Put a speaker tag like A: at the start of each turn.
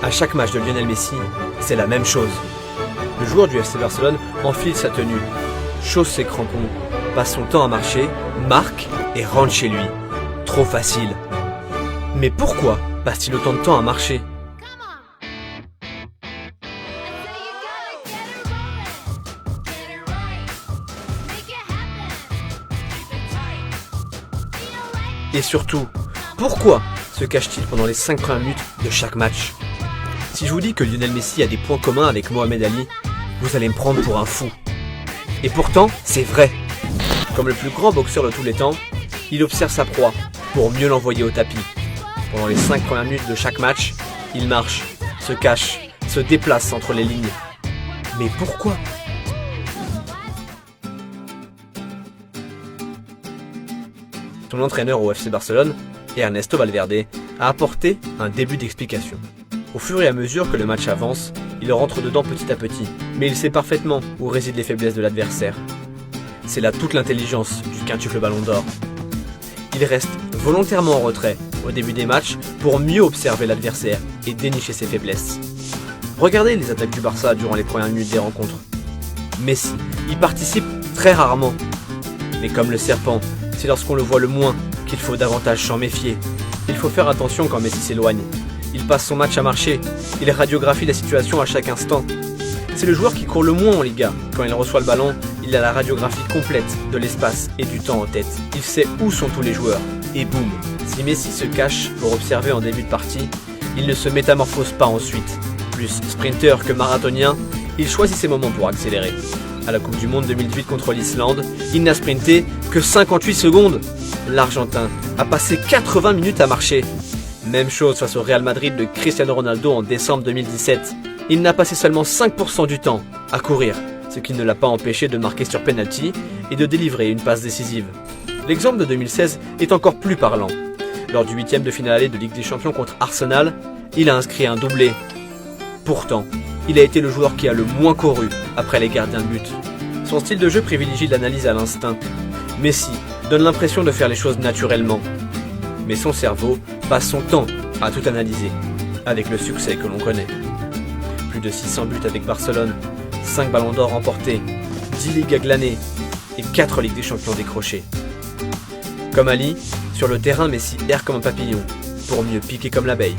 A: À chaque match de Lionel Messi, c'est la même chose. Le joueur du FC Barcelone enfile sa tenue, chausse ses crampons, passe son temps à marcher, marque et rentre chez lui. Trop facile. Mais pourquoi passe-t-il autant de temps à marcher ? Et surtout, pourquoi se cache-t-il pendant les 5 premières minutes de chaque match ? Si je vous dis que Lionel Messi a des points communs avec Mohamed Ali, vous allez me prendre pour un fou. Et pourtant, c'est vrai. Comme le plus grand boxeur de tous les temps, il observe sa proie pour mieux l'envoyer au tapis. Pendant les 5 premières minutes de chaque match, il marche, se cache, se déplace entre les lignes. Mais pourquoi ? Son entraîneur au FC Barcelone, Ernesto Valverde, a apporté un début d'explication. Au fur et à mesure que le match avance, il rentre dedans petit à petit, mais il sait parfaitement où résident les faiblesses de l'adversaire. C'est là toute l'intelligence du quintuple Ballon d'Or. Il reste volontairement en retrait au début des matchs pour mieux observer l'adversaire et dénicher ses faiblesses. Regardez les attaques du Barça durant les premières minutes des rencontres. Messi y participe très rarement. Mais comme le serpent, c'est lorsqu'on le voit le moins qu'il faut davantage s'en méfier. Il faut faire attention quand Messi s'éloigne. Il passe son match à marcher, il radiographie la situation à chaque instant. C'est le joueur qui court le moins en Liga. Quand il reçoit le ballon, il a la radiographie complète de l'espace et du temps en tête. Il sait où sont tous les joueurs. Et boum, si Messi se cache pour observer en début de partie, il ne se métamorphose pas ensuite. Plus sprinter que marathonien, il choisit ses moments pour accélérer. À la Coupe du Monde 2018 contre l'Islande, il n'a sprinté que 58 secondes. L'Argentin a passé 80 minutes à marcher. Même chose face au Real Madrid de Cristiano Ronaldo en décembre 2017. Il n'a passé seulement 5% du temps à courir, ce qui ne l'a pas empêché de marquer sur penalty et de délivrer une passe décisive. L'exemple de 2016 est encore plus parlant. Lors du 8e de finale aller de Ligue des Champions contre Arsenal, il a inscrit un doublé. Pourtant, il a été le joueur qui a le moins couru après les gardiens de but. Son style de jeu privilégie l'analyse à l'instinct. Messi donne l'impression de faire les choses naturellement. Mais son cerveau passe son temps à tout analyser, avec le succès que l'on connaît. Plus de 600 buts avec Barcelone, 5 ballons d'or remportés, 10 ligues glanées et 4 Ligues des Champions décrochées. Comme Ali, sur le terrain Messi erre comme un papillon, pour mieux piquer comme l'abeille.